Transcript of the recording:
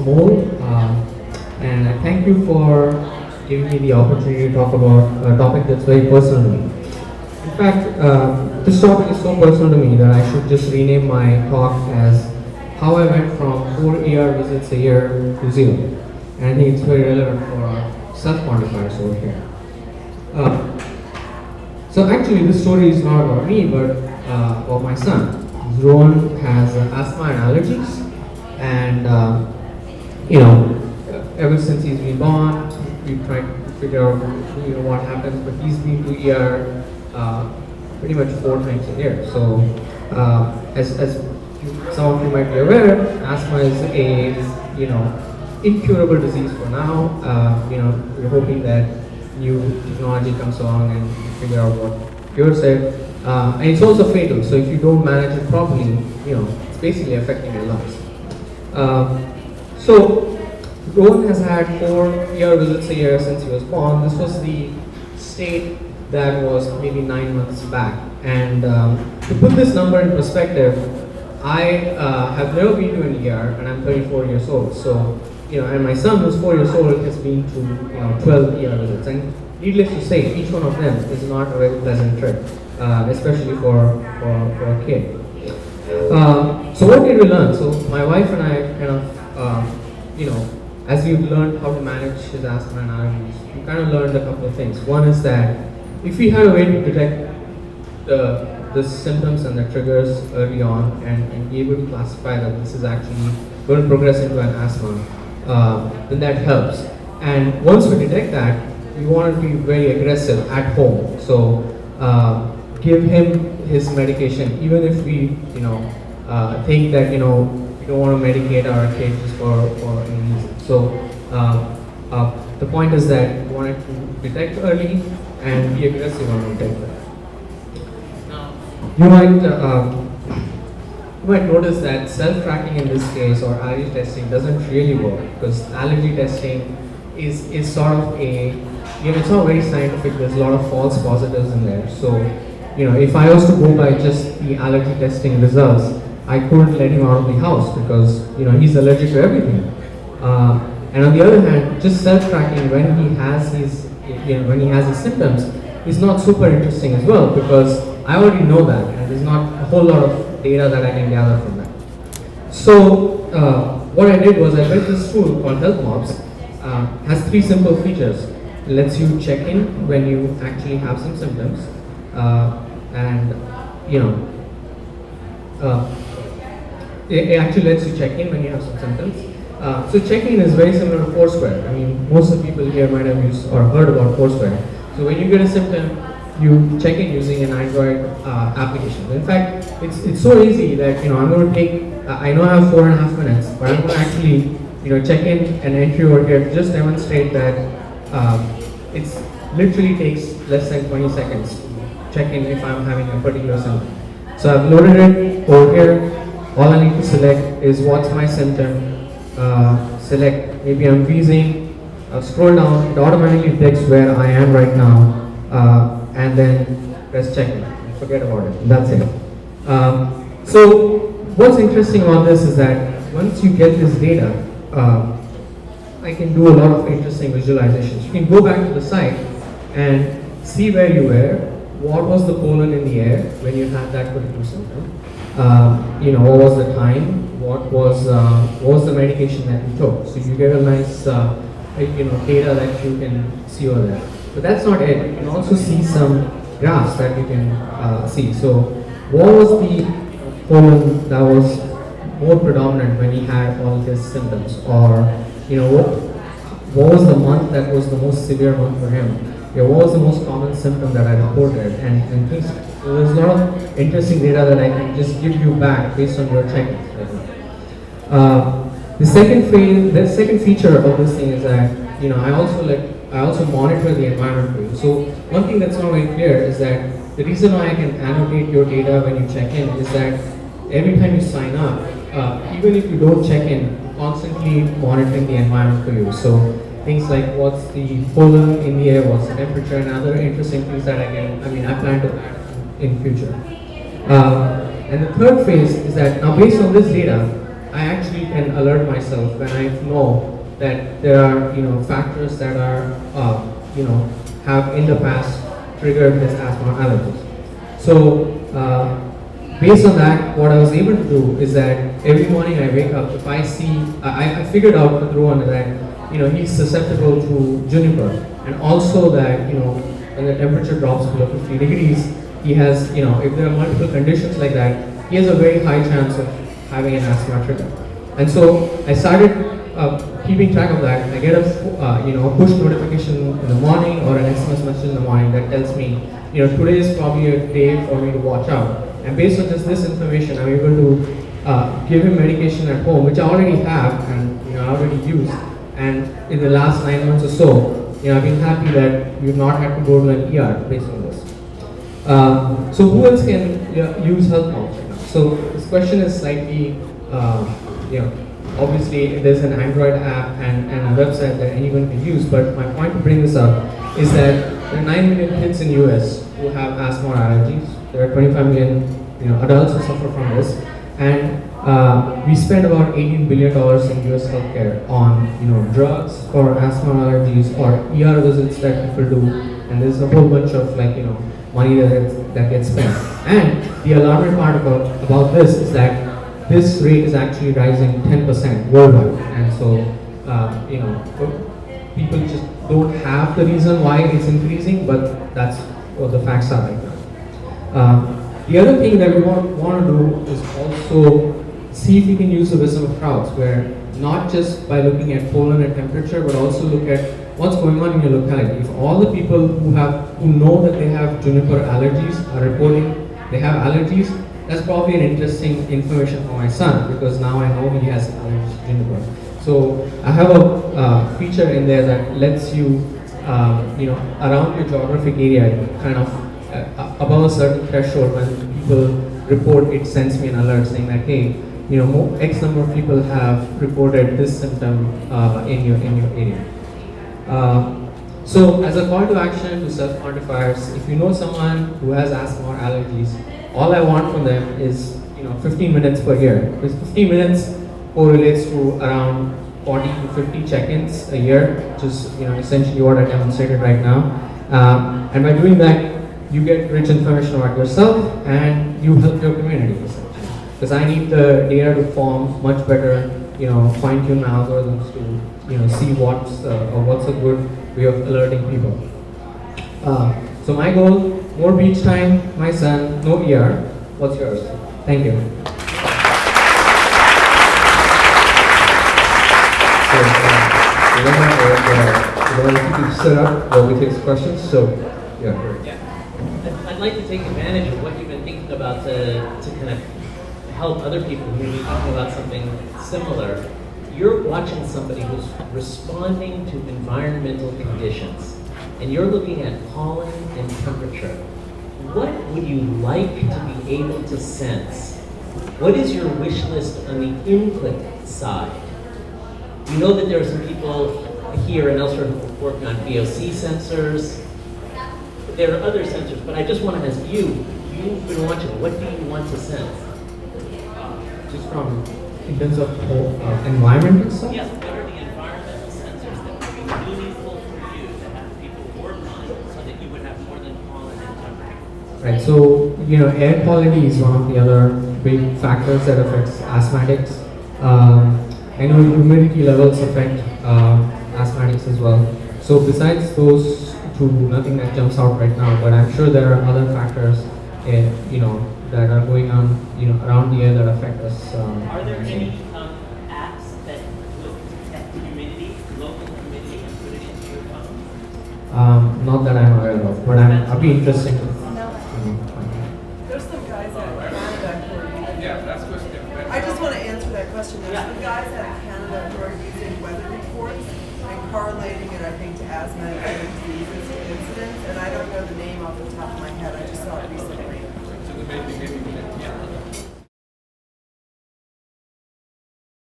Amol, and I thank you for giving me the opportunity to talk about a topic that's very personal to me. In fact, this topic is so personal to me that I should just rename my talk as how I went from 4 ER visits a year to 0. And I think it's very relevant for our self-quantifiers over here. So actually, this story is not about me, but about my son. Rowan has asthma and allergies, and ever since he's been born, we've tried to figure out what happens. But he's been to ER pretty much 4 times a year. So as some of you might be aware, asthma is a incurable disease for now. We're hoping that new technology comes along and figure out what cures it. And it's also fatal. So if you don't manage it properly, it's basically affecting your lungs. So Rowan has had 4 ER visits a year since he was born. This was the state that was maybe 9 months back. And to put this number in perspective, I have never been to an ER, and I'm 34 years old. So, and my son, who's 4 years old, has been to 12 ER visits. And needless to say, each one of them is not a very pleasant trip, especially for a kid. So what did we learn? So my wife and I kind of, as we've learned how to manage his asthma and allergies, we kind of learned a couple of things. One is that if we had a way to detect the symptoms and the triggers early on and be able to classify that this is actually going to progress into an asthma, then that helps. And once we detect that, we want to be very aggressive at home. So give him his medication, even if we think that we don't want to medicate our kids for any reason. So the point is that we wanted to detect early and be aggressive on detecting. Now, you might notice that self-tracking in this case or allergy testing doesn't really work, because allergy testing is sort of it's not very scientific. There's a lot of false positives in there. So if I was to go by just the allergy testing results, I couldn't let him out of the house because he's allergic to everything. And on the other hand, just self-tracking when he has his symptoms is not super interesting as well, because I already know that, and there's not a whole lot of data that I can gather from that. So what I did was I built this tool called Healthmobs. Has 3 simple features. It lets you check in when you actually have some symptoms, it actually lets you check in when you have some symptoms. So checking is very similar to Foursquare. I mean, most of the people here might have used or heard about Foursquare. So when you get a symptom, you check in using an Android application. In fact, it's so easy that I'm going to take. I know I have 4.5 minutes, but I'm going to actually check in an entry over here to just demonstrate that it's literally takes less than 20 seconds to check in if I'm having a particular symptom. So I've loaded it over here. All I need to select is what's my symptom. Select, maybe I'm wheezing, scroll down, it automatically detects where I am right now, and then press check in. Forget about it, that's it. So what's interesting about this is that once you get this data, I can do a lot of interesting visualizations. You can go back to the site and see where you were, what was the pollen in the air when you had that particular symptom, what was the time, what was the medication that you took. So you get a nice data that you can see over there. But that's not it. You can also see some graphs that you can see. So what was the pollen that was more predominant when he had all his symptoms, or what was the month that was the most severe month for him? What was the most common symptom that I reported, and things. So there's a lot of interesting data that I can just give you back based on your check-ins. The second feature of this thing is that I also monitor the environment for you. So one thing that's not very clear is that the reason why I can annotate your data when you check in is that every time you sign up, even if you don't check in, constantly monitoring the environment for you. So things like what's the pollen in the air, what's the temperature, and other interesting things that I plan to add in future. And the third phase is that now based on this data, I actually can alert myself when I know that there are factors that are have in the past triggered his asthma allergies. So based on that, what I was able to do is that every morning I wake up, if I see, I figured out through on that he's susceptible to juniper, and also that when the temperature drops below 50 degrees, he has if there are multiple conditions like that, he has a very high chance of having an asthma trigger. And so I started keeping track of that. I get a push notification in the morning or an SMS message in the morning that tells me today is probably a day for me to watch out. And based on just this information, I'm able to give him medication at home, which I already have and I already use. And in the last 9 months or so, I've been happy that we've not had to go to an ER based on this. So who else can use Healthmobs right now? So this question is slightly, obviously there's an Android app and a website that anyone can use, but my point to bring this up is that there are 9 million kids in the US who have asthma or allergies. There are 25 million adults who suffer from this, and we spend about $18 billion in US healthcare on drugs for asthma allergies or ER visits that people do, and there's a whole bunch of money that gets spent. And the alarming part about this is that this rate is actually rising 10% worldwide, and so people just don't have the reason why it's increasing, but that's what the facts are right now. The other thing that we want to do is also see if we can use the wisdom of crowds, where not just by looking at pollen and temperature, but also look at what's going on in your locality. If all the people who know that they have juniper allergies are reporting they have allergies, that's probably an interesting information for my son, because now I know he has allergies to juniper. So I have a feature in there that lets you, around your geographic area, kind of above a certain threshold, when people report, it sends me an alert saying that, hey, X number of people have reported this symptom in your area. So as a call to action to self-quantifiers, if you know someone who has asthma or allergies, all I want from them is 15 minutes per year. Because 15 minutes correlates to around 40 to 50 check-ins a year, which is essentially what I demonstrated right now. And by doing that, you get rich information about yourself and you help your community, essentially. Because I need the data to form much better, fine-tune my algorithms to see what's a good way of alerting people. So my goal, more beach time, my son, no ER. What's yours? Thank you. If you can set up while we take questions. So, yeah. I'd like to take advantage of what you've been thinking about to kind of help other people who are talking about something similar. You're watching somebody who's responding to environmental conditions, and you're looking at pollen and temperature. What would you like to be able to sense? What is your wish list on the input side? You know that there are some people here and elsewhere who are working on VOC sensors. There are other sensors, but I just want to ask you, you've been watching, what do you want to sense? Just from, in terms of environmental stuff? Yes, what are the environmental sensors that would be meaningful for you to have people work on so that you would have more than pollen and temperature? Right, so, air quality is one of the other big factors that affects asthmatics. I know humidity levels affect asthmatics as well. So besides those two, nothing that jumps out right now, but I'm sure there are other factors, that are going on, around the air that affect us. Are there any apps that will detect humidity, local humidity, and put it into your phone? Not that I'm aware of, but I'd be interested to. There's some guys out of Canada who are using. I just want to answer that question. There's some guys out of Canada who are using weather reports and correlating it, I think, to asthma and other diseases incidents. And I don't know the name off the top of my head. I just saw it recently. So maybe, yeah.